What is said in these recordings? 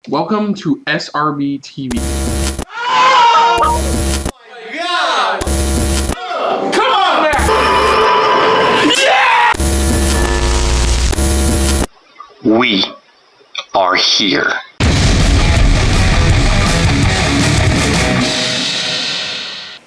Welcome to SRB TV. Oh my God! Come on now! Yeah! We are here.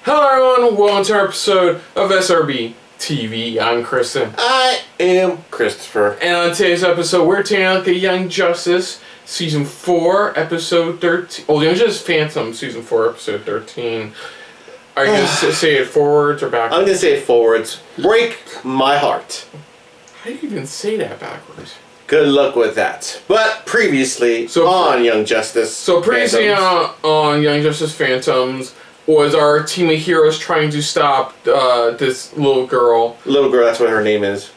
Hello everyone, welcome to our episode of SRB TV. I'm Kristen. I am Christopher. And on today's episode, we're taking a look at Young Justice, Season 4, Episode 13. Oh, Young Justice Phantom, Season 4, Episode 13. Are you going to say it forwards or backwards? I'm going to say it forwards. Break my heart. How do you even say that backwards? Good luck with that. But previously on Young Justice. So previously on Young Justice Phantoms was our team of heroes trying to stop this little girl. Little girl, that's what her name is.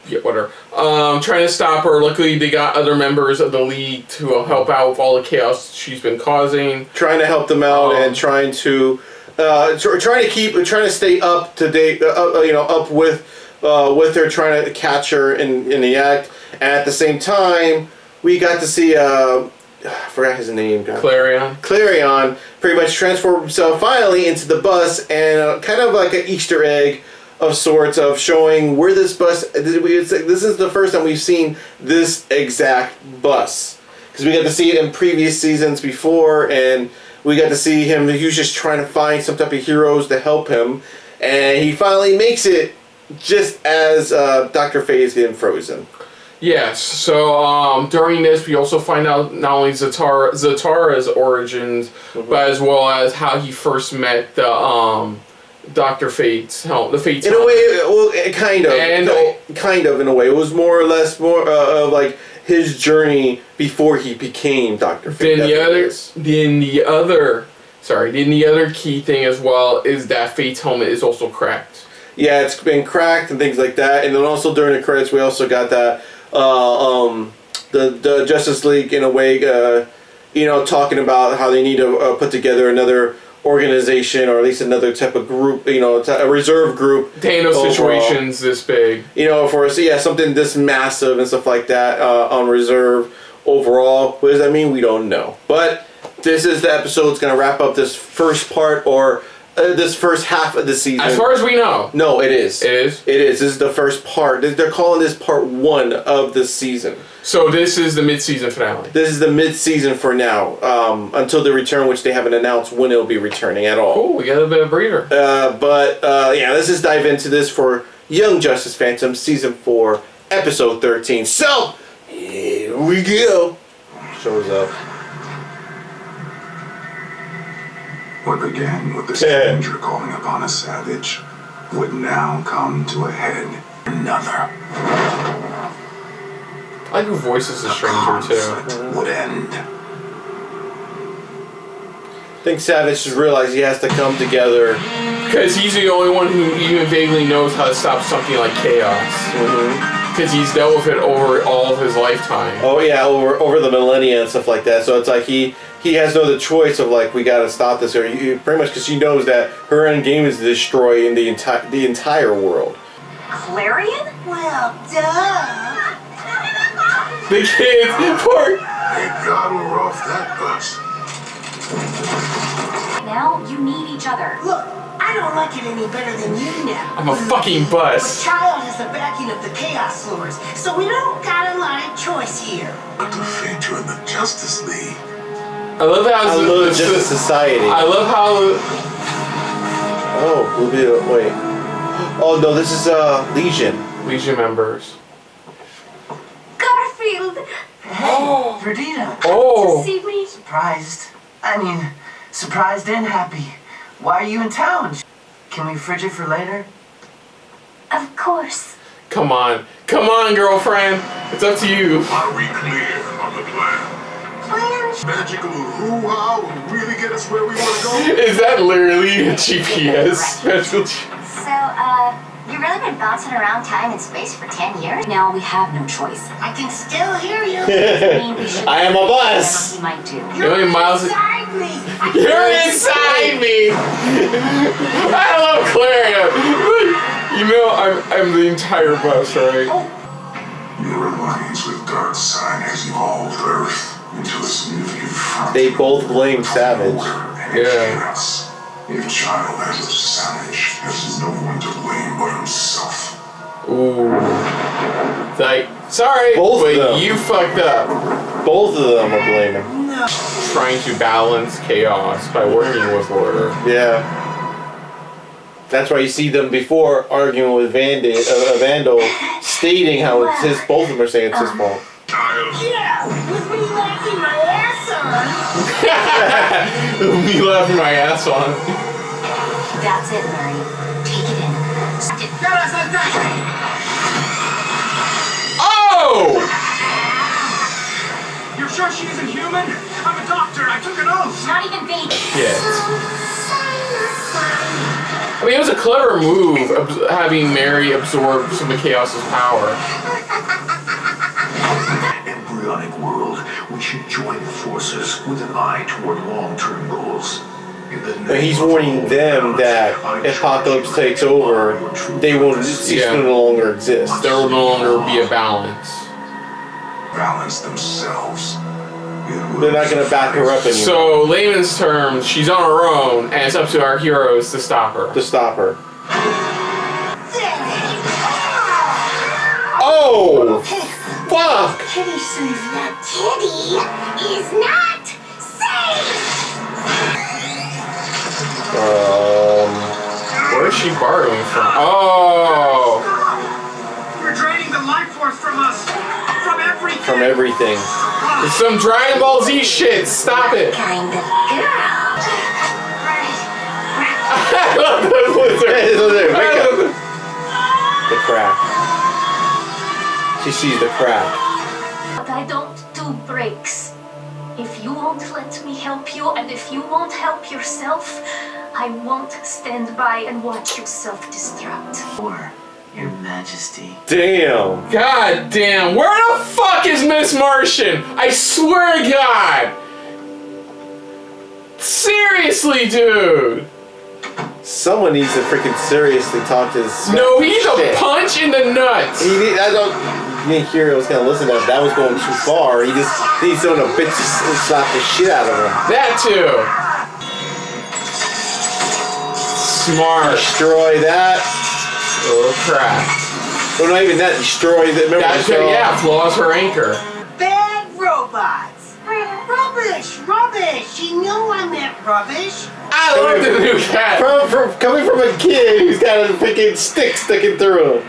Yeah, whatever. Trying to stop her. Luckily, they got other members of the League to help out with all the chaos she's been causing. Trying to help them out and trying to stay up to date. Up with her, trying to catch her in the act. And at the same time, we got to see I forgot his name. Clarion pretty much transformed himself finally into the bus, and kind of like an Easter egg of sorts of showing where this bus. This is the first time we've seen this exact bus, because we got to see it in previous seasons before, and we got to see him. He was just trying to find some type of heroes to help him, and he finally makes it just as Dr. Faye is getting frozen. Yes, so during this we also find out not only Zatara's origins, but as well as how he first met the Dr. Fate's help, the Fate's in a way, well, kind of in a way. It was more or less of like his journey before he became Dr. Fate. Then the other key thing as well is that Fate's helmet is also cracked. Yeah, it's been cracked and things like that. And then also during the credits, we also got that the Justice League in a way, talking about how they need to put together another organization, or at least another type of group, a reserve group. To handle situations this big. Something this massive and stuff like that on reserve overall. What does that mean? We don't know. But this is the episode that's going to wrap up this first part, or this first half of the season. As far as we know. No, it is. It is? It is. This is the first part. They're calling this part 1 of the season. So this is the mid-season finale. This is the mid-season for now, until the return, which they haven't announced when it'll be returning at all. Cool, we got a bit of breather. Let's just dive into this for Young Justice Phantom Season 4, Episode 13. So, here we go. Shows up. What began with the stranger calling upon a savage would now come to a head. Another. I like who voices the stranger too. Would end. I think Savage just realized he has to come together. Because he's the only one who even vaguely knows how to stop something like chaos. Because he's dealt with it over all of his lifetime. Oh yeah, over the millennia and stuff like that. So it's like he has no other choice of like, we gotta stop this, or pretty much because she knows that her end game is to destroy in the entire world. Clarion? Well, duh. The kids, poor. Thank God we're off that bus. Now you need each other. Look, I don't like it any better than you now. I'm a fucking bus. But Child has the backing of the Chaos Lords, so we don't got a lot of choice here. Dr. Fate joined the Justice League. I love how I love Justice Society. I love how. Oh, we'll be wait. Oh no, this is Legion members. Garfield! Hey, Verdina. Oh. To see me? Surprised and happy. Why are you in town? Can we fridge it for later? Of course. Come on, girlfriend. It's up to you. Are we clear on the plan? Plans? Magical hoo-ha will really get us where we want to go? Is that literally a GPS? So, you've really been bouncing around time and space for 10 years? Now we have no choice. I can still hear you. I am a bus. We might do. You're Miles. inside me. You're inside me. I love Clarion. I'm the entire bus, right? Your alliance with Dark Side has evolved Earth into this new They both blame Savage. Yeah. A child as a savage has no one to blame but himself. Ooh. Like, sorry, Both of but them. you fucked up. Both of them are blaming. No. Trying to balance chaos by working with order. Yeah. That's why you see them before arguing with Vandal, stating how it's his. Both of them are saying it's his fault. Yeah, with me laughing my ass Me laughing my ass on. That's it, Mary. Take it in. Oh! You're sure she isn't human? I'm a doctor. I took an oath. Not even baby. Shit. I mean, it was a clever move, having Mary absorb some of Chaos's power. Embryonic world, we should join forces with an eye toward long-term goals. But he's warning them that if Apocalypse takes over, they will cease to no longer exist. There will no longer be a balance. Balance themselves. They're not going to back her up anymore. So, layman's terms, she's on her own, and it's up to our heroes to stop her. Oh! Fuck! Kitty says that Kitty is not safe. Where is she borrowing from? Oh! You're draining the life force from us. From everything. It's some Dragon Ball Z shit. Stop it. Kind of girl. I love that lizard. Wake up. The crack. She sees the crack. But I don't do breaks. If you won't let me help you, and if you won't help yourself, I won't stand by and watch you self-destruct. Or, Your Majesty. Damn. God damn. Where the fuck is Miss Martian? I swear to God. Seriously, dude. Someone needs to freaking seriously talk to this. No, he needs a punch in the nuts. You didn't hear I was gonna listen to him. That was going too far. He just needs someone to bitch slap the shit out of him. That too. Smart. Destroy that. Oh crap. Well, not even that. Destroy the. That's it, yeah, flaws her anchor. Bad robots. Rubbish. You know I meant rubbish. I love the new cat. Coming from a kid who's got a freaking stick sticking through him.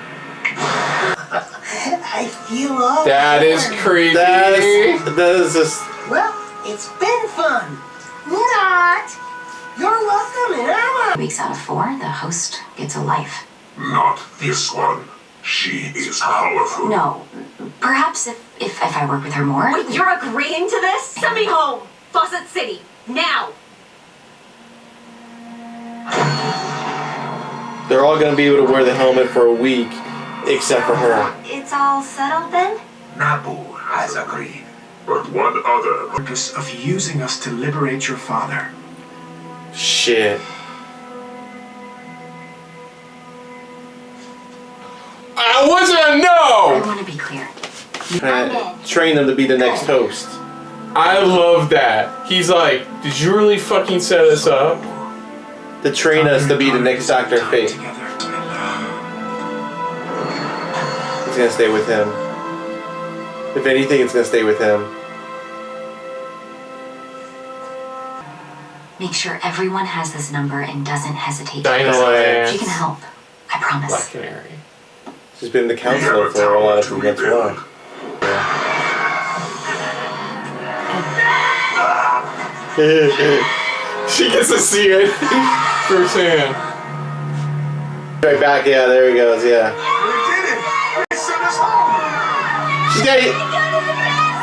I feel all That is warm. creepy. That is just. Well, it's been fun. Not. You're welcome, and I'm 3 weeks out of 4, the host gets a life. Not this one. She is powerful. No. Perhaps if I work with her more. Wait, you're agreeing to this? Send me home. Faucet City. Now. They're all gonna be able to wear the helmet for a week, except for her. It's all settled then? Nabu has agreed. But one other Purpose of using us to liberate your father. Shit. I wasn't a I no. want to be clear. Trying to train them to be the next host. I love that. He's like, did you really fucking set us up? To train us to be the next Dr. Fate. Together. It's gonna stay with him. If anything, it's gonna stay with him. Make sure everyone has this number and doesn't hesitate. Dynamite. She can help. I promise. Black Canary. She's been the counselor for a while, that's why. She gets to see it firsthand. Right back, yeah, there he goes, yeah. We did it! They sent us home! She's got it.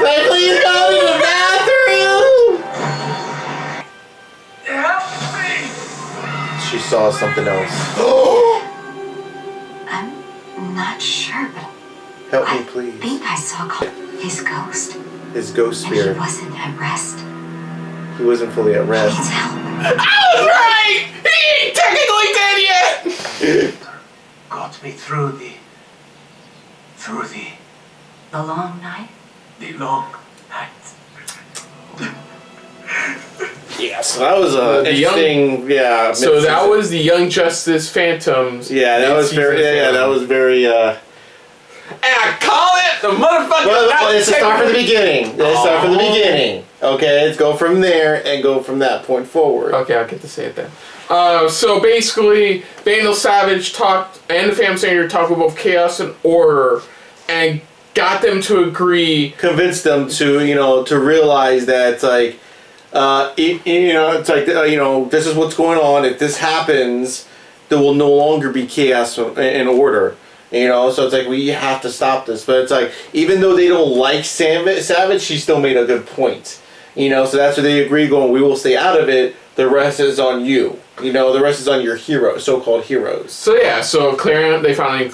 Like, please go to the bathroom! Help me! She saw something else. I'm not sure, but Help me, I please. think I saw his ghost. His ghost And he spirit. wasn't at rest. He wasn't fully at He rest. needs help. I was right! He ain't technically dead yet! Got me through the The long night. long night. Yeah, so that was interesting. So that was the Young Justice Phantoms. Yeah, that was very. Yeah, that was very. And I call it the motherfucker. Well, let's start from the beginning. Let's start from the beginning. Okay, let's go from there and go from that point forward. Okay, I'll get to say it then. So basically, Vandal Savage talked, and the Phantom Stranger talked with both Chaos and Order, and got them to agree. Convinced them to, to realize that it's like, it's like, this is what's going on. If this happens, there will no longer be Chaos and Order. So it's like, we have to stop this. But it's like, even though they don't like Savage, she still made a good point. So that's what they agree, going, we will stay out of it. The rest is on you. The rest is on your heroes, so-called heroes. So Clarion, they finally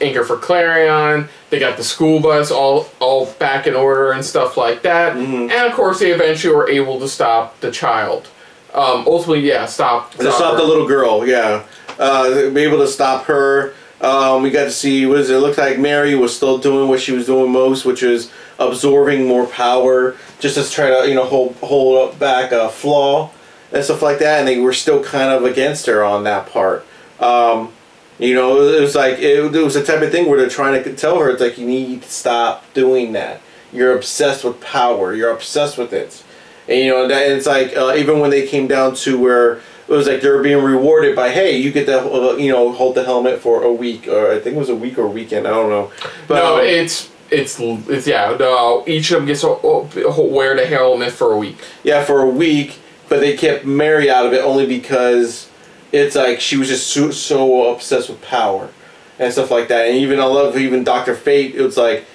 anchor for Clarion. They got the school bus all back in order and stuff like that. Mm-hmm. And of course, they eventually were able to stop the child. Ultimately, stop the little girl, yeah. Be able to stop her. We got to see, it looked like Mary was still doing what she was doing most, which is absorbing more power, just to try to, hold back a flaw and stuff like that, and they were still kind of against her on that part. It was like, it was the type of thing where they're trying to tell her, it's like, you need to stop doing that. You're obsessed with power. You're obsessed with it. And, it's like, even when they came down to where it was like they were being rewarded by, hey, you get to, hold the helmet for a week, or I think it was a week or weekend, I don't know. But, no, it's each of them gets to wear the helmet for a week. Yeah, for a week, but they kept Mary out of it only because it's like she was just so obsessed with power and stuff like that. And I love Dr. Fate, it was like,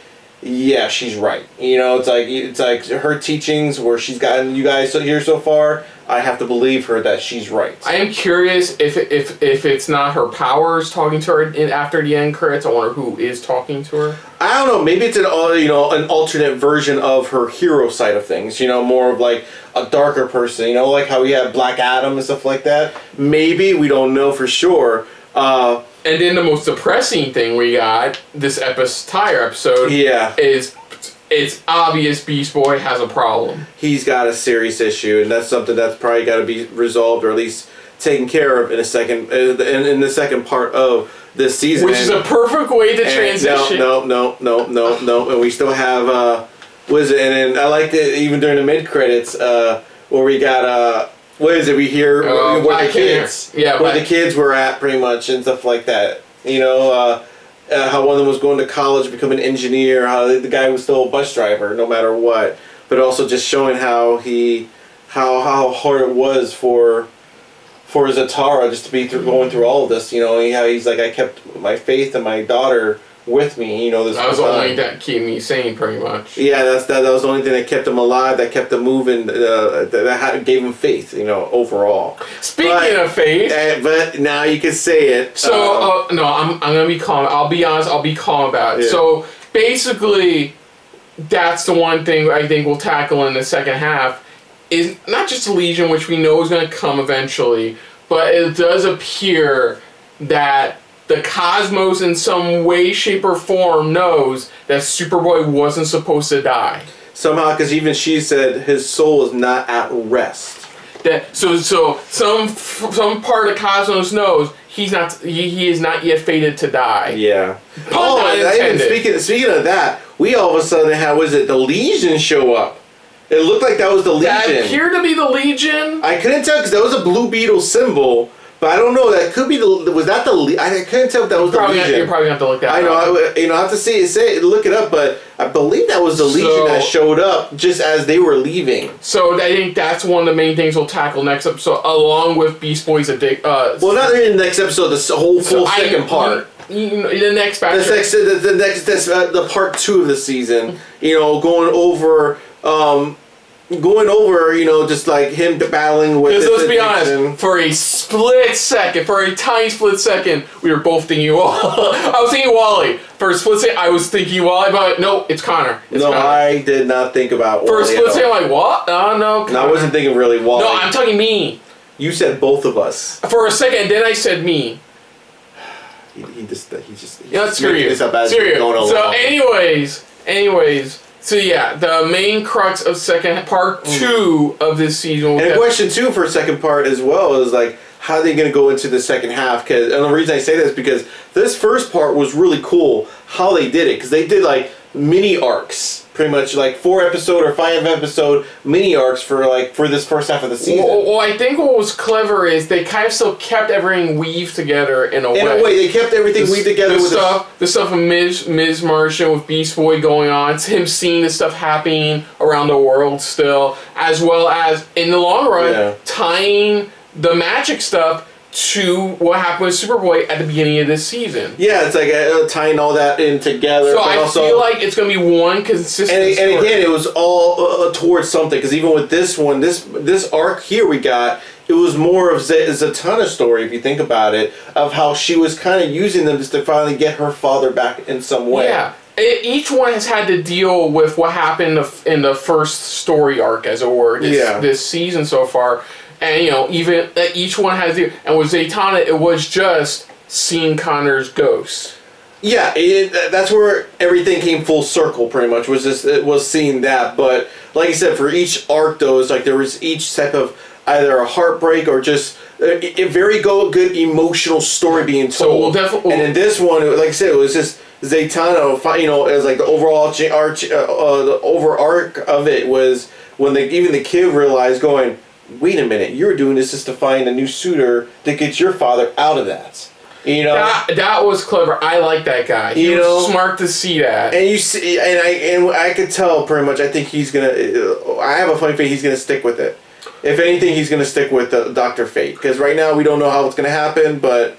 yeah, she's right. It's like her teachings where she's gotten you guys here so far, I have to believe her that she's right. I am curious if it's not her powers talking to her after the end credits. I wonder who is talking to her. I don't know. Maybe it's an alternate version of her hero side of things. More of like a darker person. Like how we have Black Adam and stuff like that. Maybe, we don't know for sure. And then the most depressing thing we got this entire episode is it's obvious Beast Boy has a problem. He's got a serious issue, and that's something that's probably got to be resolved, or at least taken care of in the second part of this season. Which is a perfect way to transition. No. And we still have and then I liked it even during the mid credits where we got we hear where the kids where the kids were at pretty much and stuff like that. How one of them was going to college, become an engineer, how the guy was still a bus driver no matter what, but also just showing how hard it was for Zatara just to be going through all of this. How he's like, I kept my faith and my daughter with me. This that was the only thing that kept me sane, pretty much. Yeah, that was the only thing that kept him alive, that kept him moving, that gave him faith. Overall. Speaking of faith, but now you can say it. So no, I'm gonna be calm. I'll be honest. I'll be calm about it. Yeah. So basically, that's the one thing I think we'll tackle in the second half is not just the Legion, which we know is gonna come eventually, but it does appear that the cosmos in some way, shape, or form knows that Superboy wasn't supposed to die. Somehow, because even she said his soul is not at rest. So some part of cosmos knows he is not yet fated to die. Yeah. Speaking of that, we all of a sudden had, the Legion show up. It looked like that was the Legion. That appeared to be the Legion. I couldn't tell because that was a Blue Beetle symbol. But I don't know. That could be I couldn't tell if that was the Legion. You're probably gonna have to look that up. I know. I have to look it up. But I believe that was the Legion that showed up just as they were leaving. So I think that's one of the main things we'll tackle next episode, along with Beast Boy's addiction. Well, not in the next episode. The whole second part. The next batch. The part 2 of the season. Going over. Just like him battling with. Because let's be honest, for a tiny split second, we were both thinking I was thinking Wally. For a split second, I was thinking Wally, but no, it's Connor. Connor. I did not think about Wally. For a split second, I'm like, what? No, Connor. No, I wasn't thinking really Wally. No, I'm talking me. You said both of us. For a second, then I said me. He just screw you. So anyways, So yeah, the main crux of part 2 of this season. And question 2 for second part as well is like, how are they going to go into the second half? And the reason I say this is because this first part was really cool how they did it, because they did like mini arcs, pretty much like 4-episode or 5-episode mini arcs for this first half of the season. Well, I think what was clever is they kind of still kept everything weaved together in a way. In a way, they kept everything weaved together. The stuff of Ms. Martian with Beast Boy going on, it's him seeing this stuff happening around the world still, as well as in the long run tying the magic stuff to what happened with Superboy at the beginning of this season. Yeah, it's like tying all that in together. So I feel like it's going to be one consistent story. And again, it was all towards something, because even with this one, this arc here we got, it was more of Zatanna's story, if you think about it, of how she was kind of using them just to finally get her father back in some way. Yeah. Each one has had to deal with what happened in the first story arc, as it were, this season so far. And, you know, even each one has and with Zatanna, it was just seeing Connor's ghost. Yeah, that's where everything came full circle, pretty much, it was seeing that. But, like I said, for each arc, though, it's like there was each type of either a heartbreak or just a very good emotional story being told. So we'll definitely... And in this one, like I said, it was just Zatanna, you know, as like the overall the over arc of it was when even the kid realized going, wait a minute, you're doing this just to find a new suitor to get your father out of that. You know, that was clever. I like that guy. He was smart to see that. And you see, and I could tell pretty much. I think he's gonna. I have a funny feeling he's gonna stick with it. If anything, he's gonna stick with Dr. Fate, because right now we don't know how it's gonna happen. But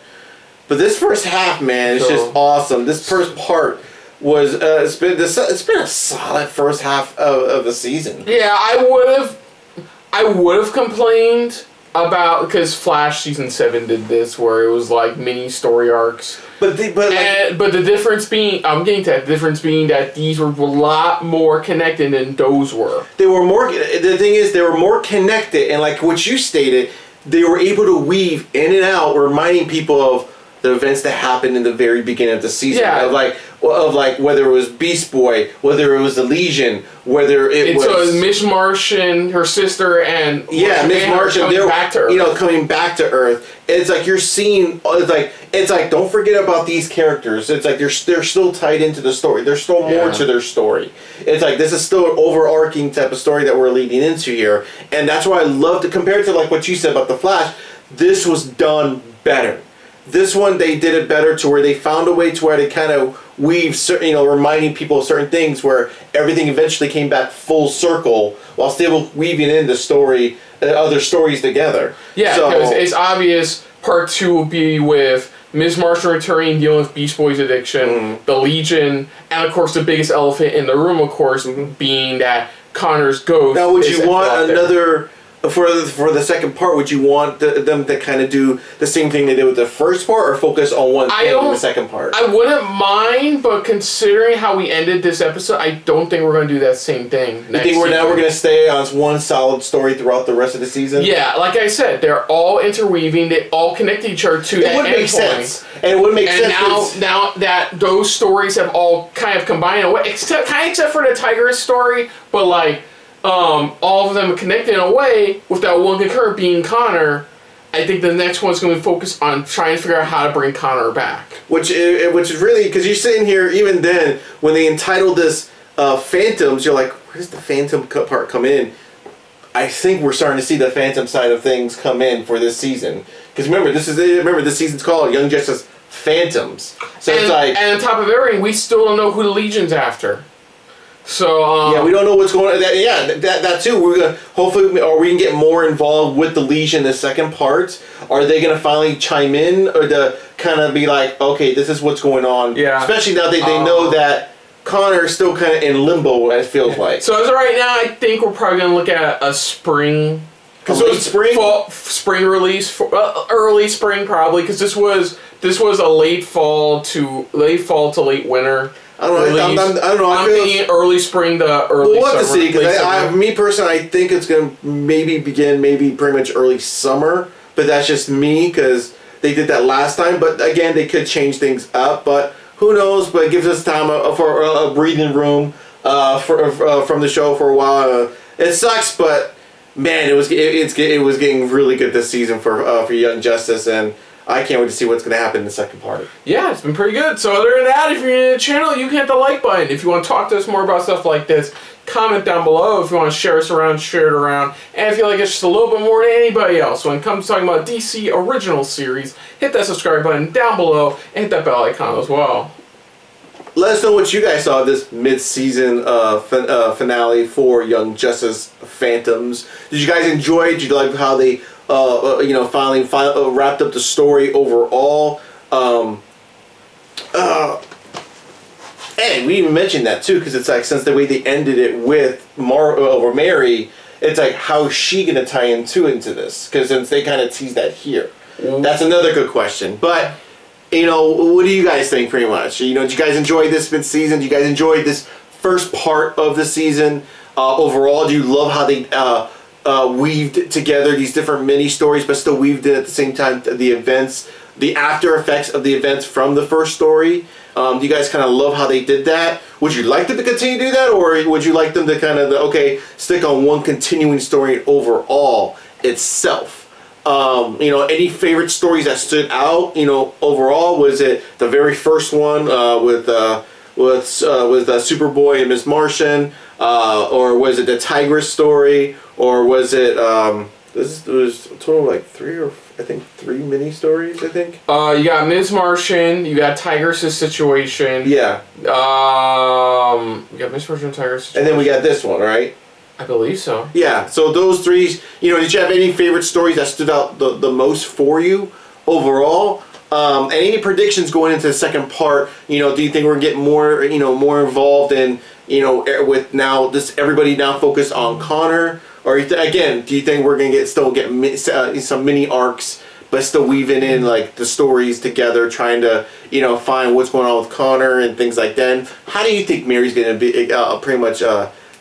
this first half, man, it's just awesome. This first part was it's been a solid first half of the season. Yeah, I would have complained about, because Flash season 7 did this, where it was like mini story arcs. But the difference being, I'm getting to that, the difference being that these were a lot more connected than those were. They were more. The thing is, they were more connected, and like what you stated, they were able to weave in and out, reminding people of the events that happened in the very beginning of the season. Yeah. Of like whether it was Beast Boy, whether it was the Legion, whether it was... So Miss Martian, her sister, and... Yeah, Miss Martian, they're back to Earth. You know, coming back to Earth. It's like you're seeing... It's like, don't forget about these characters. It's like they're still tied into the story. There's still more to their story. It's like this is still an overarching type of story that we're leading into here. And that's why I love to... Compared to like what you said about The Flash, this was done better. This one, they did it better to where they found a way to where they kind of weave, you know, reminding people of certain things where everything eventually came back full circle while still weaving in the story, other stories together. Yeah, because it's obvious part 2 will be with Ms. Martian returning, dealing with Beast Boy's addiction, the Legion, and of course the biggest elephant in the room, of course, being that Connor's ghost. Now, would you want another... For the second part, would you want them to kind of do the same thing they did with the first part, or focus on one thing in the second part? I wouldn't mind, but considering how we ended this episode, I don't think we're going to do that same thing. You think we're going to stay on one solid story throughout the rest of the season? Yeah, like I said, they're all interweaving. They all connect to each other to that end point. It would make sense. And it would make sense. And now that those stories have all kind of combined in a way, except for the Tigress story, but like... all of them connected in a way with that one concurrent being Connor. I think the next one's going to be focused on trying to figure out how to bring Connor back. Which is really, because you're sitting here, even then, when they entitled this Phantoms, you're like, where does the Phantom part come in? I think we're starting to see the Phantom side of things come in for this season. Because remember, this season's called Young Justice Phantoms. So it's like... And on top of everything, we still don't know who the Legion's after. So yeah, we don't know what's going on. That too. We're gonna hopefully, or we can get more involved with the Legion in the second part. Are they gonna finally chime in, or to kind of be like, okay, this is what's going on? Yeah. Especially now they know that Connor is still kind of in limbo. It feels like. So as of right now, I think we're probably gonna look at a spring. Spring release, early spring probably, because this was a late fall to late winter. I don't know. I'm thinking early spring to early summer. We'll have to see, because me personally, I think it's going to maybe begin pretty much early summer, but that's just me, because they did that last time. But again, they could change things up, but who knows? But it gives us time for a breathing room from the show for a while. It sucks, but man, it was getting really good this season for Young Justice, and I can't wait to see what's going to happen in the second part. Yeah, it's been pretty good. So other than that, if you're new to the channel, you can hit the like button. If you want to talk to us more about stuff like this, comment down below. If you want to share us around, share it around. And if you like us just a little bit more than anybody else, when it comes to talking about DC original series, hit that subscribe button down below and hit that bell icon as well. Let us know what you guys saw of this mid-season finale for Young Justice Phantoms. Did you guys enjoy it? Did you like how they finally wrapped up the story overall? And we even mentioned that too, because it's like, since the way they ended it with Mary, it's like, how is she gonna tie into this? Because since they kind of teased that here, that's another good question. But what do you guys think? Pretty much, did you guys enjoy this mid-season? Do you guys enjoy this first part of the season overall? Do you love how they weaved together these different mini stories, but still weaved in at the same time the events, the after effects of the events from the first story? Do you guys kind of love how they did that? Would you like them to continue to do that, or would you like them to kind of stick on one continuing story overall itself? Any favorite stories that stood out? Overall, was it the very first one with Superboy and Ms. Martian, or was it the Tigress story, or was it this was a total of three mini stories, I think. You got Ms. Martian, you got Tigress' situation. Yeah. We got Ms. Martian and Tigress' situation. And then we got this one, right? I believe so. Yeah, so those three, did you have any favorite stories that stood out the most for you overall? And any predictions going into the second part? Do you think we're going to get more, more involved in, with now this everybody now focused on Connor? Or again, do you think we're going to get some mini arcs, but still weaving in like the stories together, trying to find what's going on with Connor and things like that? And how do you think Mary's going to be pretty much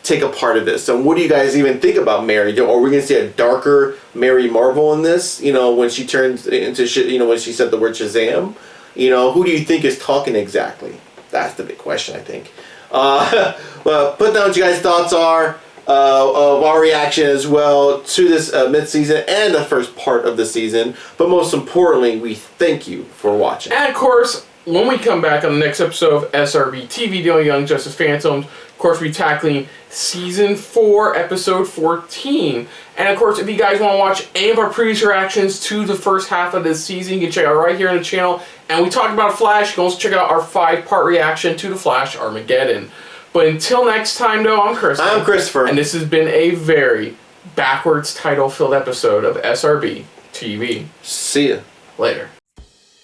take a part of this? And what do you guys even think about Mary? Are we going to see a darker Mary Marvel in this? When she turns into shit, when she said the word Shazam? Who do you think is talking exactly? That's the big question, I think. Well, put down what you guys' thoughts are of our reaction as well to this mid-season and the first part of the season. But most importantly, we thank you for watching. And of course, when we come back on the next episode of SRBTV dealing Young Justice Phantoms, of course, we'll be tackling Season 4, Episode 14. And of course, if you guys want to watch any of our previous reactions to the first half of this season, you can check out right here on the channel. And we talked about Flash. You can also check out our 5-part reaction to the Flash Armageddon. But until next time, though, I'm Chris. I'm Christopher. And this has been a very backwards title-filled episode of SRB TV. See ya. Later.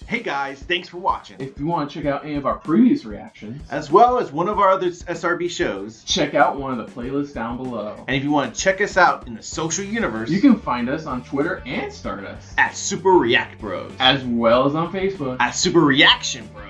Hey guys, thanks for watching. If you want to check out any of our previous reactions, as well as one of our other SRB shows, check out one of the playlists down below. And if you want to check us out in the social universe, you can find us on Twitter and Stardust at Super React Bros, as well as on Facebook at Super Reaction Bros.